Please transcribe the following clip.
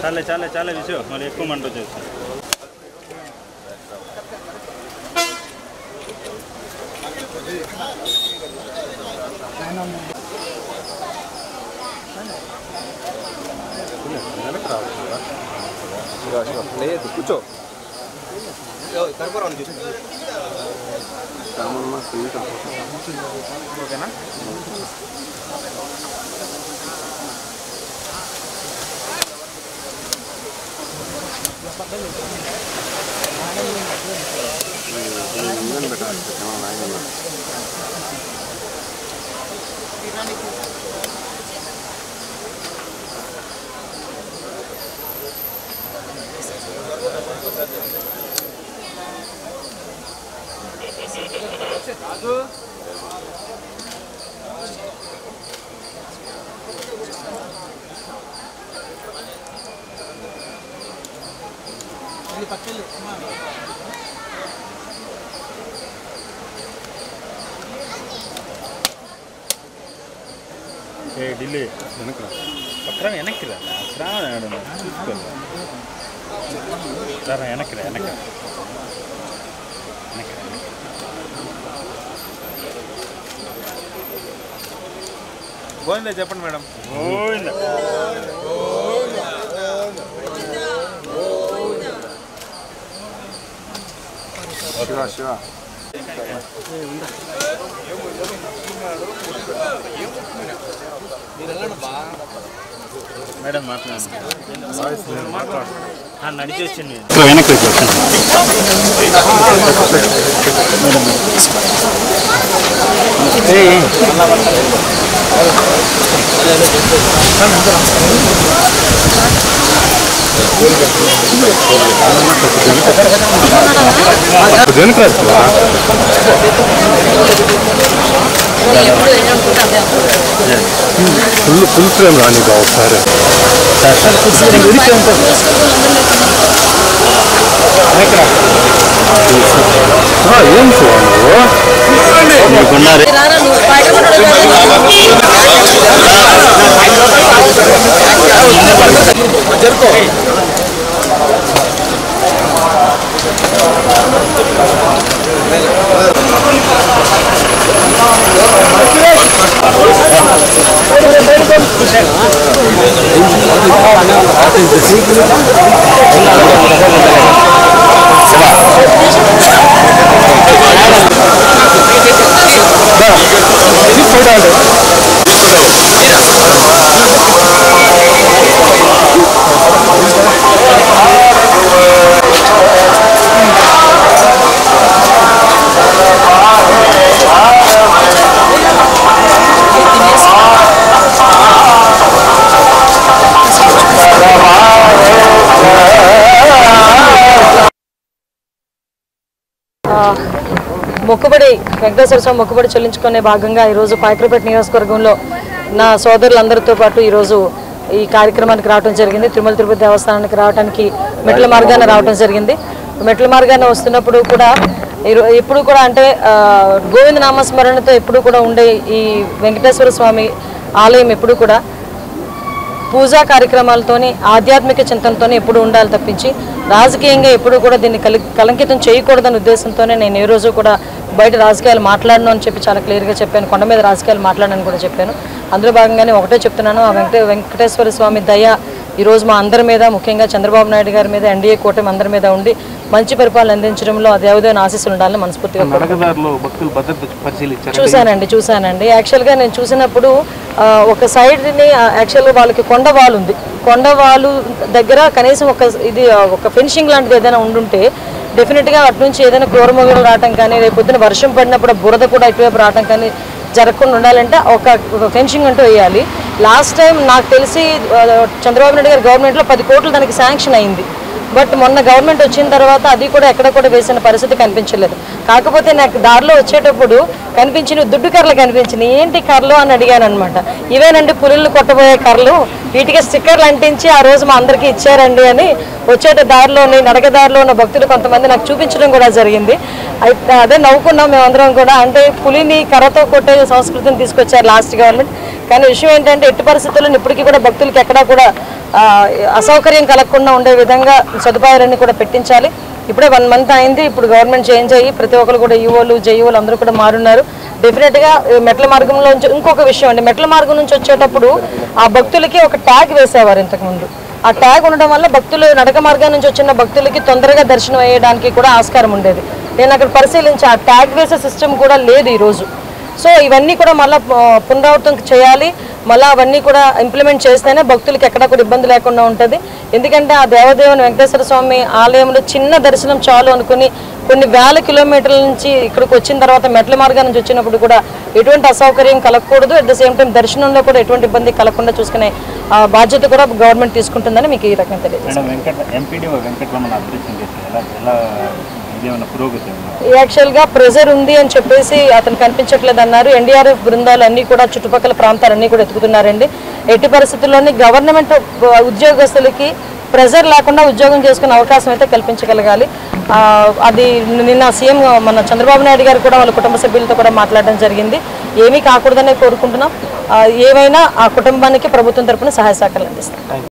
చాలే చాలే చాలే విషయం మరి ఎక్కువ మంట వచ్చేసి లేదు కూర్చో ఓకేనా ఢిల్లీ వెనక పక్కన వెనక్కి రా చూసుకోవాలి రా వెనక్కి రా వెనక గోవిందా చెప్పండి మేడం. గోవిందా శివ శివ మేడం మాట్లాడు నడిచి వచ్చింది వెనక్కి ఫుల్ ఫ్రేమ్ రాని ఒకసారి ఏం జరుకో మొక్కుబడి వెంకటేశ్వర స్వామి మొక్కుబడి చెల్లించుకునే భాగంగా ఈరోజు పాయకరపేట నియోజకవర్గంలో నా సోదరులందరితో పాటు ఈరోజు ఈ కార్యక్రమానికి రావడం జరిగింది. తిరుమల తిరుపతి దేవస్థానానికి రావడానికి మెట్ల మార్గాన రావడం జరిగింది. మెట్ల మార్గాన వస్తున్నప్పుడు కూడా ఎప్పుడు కూడా అంటే గోవింద నామస్మరణతో ఎప్పుడు కూడా ఉండే ఈ వెంకటేశ్వర స్వామి ఆలయం ఎప్పుడు కూడా పూజా కార్యక్రమాలతోని ఆధ్యాత్మిక చింతనతోనే ఎప్పుడు ఉండాలి తప్పించి రాజకీయంగా ఎప్పుడు కూడా దీన్ని కలంకితం చేయకూడదనే ఉద్దేశంతోనే నేను ఏ రోజు కూడా బయట రాజకీయాలు మాట్లాడను అని చెప్పి చాలా క్లియర్గా చెప్పాను. కొండ మీద రాజకీయాలు మాట్లాడనని కూడా చెప్పాను. అందులో భాగంగానే ఒకటే చెప్తున్నాను, ఆ వెంకటేశ్వర స్వామి దయ ఈరోజు మా అందరి మీద, ముఖ్యంగా చంద్రబాబు నాయుడు గారి మీద, ఎన్డీఏ కూటమి అందరి మీద ఉండి మంచి పరిపాలన అందించడంలో ఆ దేవదేవుని ఆశీస్సులు ఉండాలని మనస్ఫూర్తిగా చూశానండి. యాక్చువల్గా నేను చూసినప్పుడు ఒక సైడ్ని యాక్చువల్గా వాళ్ళకి కొండవాలు ఉంది. కొండవాలు దగ్గర కనీసం ఒక ఫెన్షింగ్ లాంటిది ఏదైనా ఉండుంటే డెఫినెట్గా అటు నుంచి ఏదైనా క్రూరమృగాలు రావటం కానీ, రేపు పొద్దున వర్షం పడినప్పుడు బురద కూడా ఇటువైపు రావటం కానీ జరగకుండా ఉండాలంటే ఒక ఫెన్షింగ్ అంటూ వేయాలి. లాస్ట్ టైం నాకు తెలిసి చంద్రబాబు నాయుడు గారి గవర్నమెంట్లో 10 కోట్లు దానికి శాంక్షన్ అయింది. బట్ మొన్న గవర్నమెంట్ వచ్చిన తర్వాత అది కూడా ఎక్కడ కూడా వేసిన పరిస్థితి కనిపించలేదు. కాకపోతే నాకు దారిలో వచ్చేటప్పుడు కనిపించిన దుడ్డు కర్రలు కనిపించినాయి. ఏంటి కర్రలు అని అడిగాను అనమాట. ఇవేనండి పులులు కొట్టబోయే కర్రలు, వీటికి స్టిక్కర్లు అంటించి ఆ రోజు మా అందరికీ ఇచ్చారండి అని వచ్చేట దారిలోని నడకదారిలో ఉన్న భక్తులు కొంతమంది నాకు చూపించడం కూడా జరిగింది. అయితే అదే నవ్వుకున్నాం మేమందరం కూడా. అంటే పులిని కర్రతో కొట్టే సంస్కృతిని తీసుకొచ్చారు లాస్ట్ గవర్నమెంట్. కానీ విషయం ఏంటంటే ఎట్టి పరిస్థితుల్లో ఇప్పటికీ కూడా భక్తులకి ఎక్కడా కూడా అసౌకర్యం కలగకుండా ఉండే విధంగా సదుపాయాలన్నీ కూడా పెట్టించాలి. ఇప్పుడే 1 month అయింది. ఇప్పుడు గవర్నమెంట్ చేంజ్ అయ్యి ప్రతి ఒక్కరు కూడా ఈఓలు జేఈఓలు అందరూ కూడా మారున్నారు. డెఫినెట్గా మెట్ల మార్గంలో ఇంకొక విషయం అండి, మెట్ల మార్గం నుంచి వచ్చేటప్పుడు ఆ భక్తులకి ఒక ట్యాగ్ వేసేవారు ఇంతకుముందు. ఆ ట్యాగ్ ఉండడం వల్ల భక్తులు నడక మార్గం నుంచి వచ్చిన భక్తులకి తొందరగా దర్శనం అయ్యడానికి కూడా ఆస్కారం ఉండేది. నేను అక్కడ పరిశీలించి ఆ ట్యాగ్ వేసే సిస్టమ్ కూడా లేదు ఈరోజు. సో ఇవన్నీ కూడా మళ్ళీ పునరావృతం చేయాలి. మళ్ళీ అవన్నీ కూడా ఇంప్లిమెంట్ చేస్తేనే భక్తులకి ఎక్కడా కూడా ఇబ్బంది లేకుండా ఉంటుంది. ఎందుకంటే ఆ దేవదేవుని వెంకటేశ్వర స్వామి ఆలయంలో చిన్న దర్శనం చాలు అనుకుని కొన్ని వేల కిలోమీటర్ల నుంచి ఇక్కడికి వచ్చిన తర్వాత మెట్ల మార్గం నుంచి వచ్చినప్పుడు కూడా ఎటువంటి అసౌకర్యం కలగకూడదు. అట్ ద సేమ్ టైం దర్శనంలో కూడా ఎటువంటి ఇబ్బంది కలగకుండా చూసుకునే బాధ్యత కూడా గవర్నమెంట్ తీసుకుంటుందని మీకు ఈ రకంగా తెలియజేస్తాను. యాక్చువల్గా ప్రెజర్ ఉంది అని చెప్పేసి అతను కనిపించట్లేదు అన్నారు. ఎన్డీఆర్ఎఫ్ బృందాలు అన్నీ కూడా చుట్టుపక్కల ప్రాంతాలన్నీ కూడా ఎత్తుకుతున్నారండి. ఎట్టి పరిస్థితుల్లోని గవర్నమెంట్ ఉద్యోగస్తులకి ప్రెజర్ లేకుండా ఉద్యోగం చేసుకునే అవకాశం అయితే కల్పించగలగాలి. అది నిన్న సీఎం మన చంద్రబాబు నాయుడు గారు కూడా వాళ్ళ కుటుంబ సభ్యులతో కూడా మాట్లాడడం జరిగింది. ఏమీ కాకూడదనే కోరుకుంటున్నాం. ఏమైనా ఆ కుటుంబానికి ప్రభుత్వం తరపున సహాయ సహకారాలు అందిస్తాం.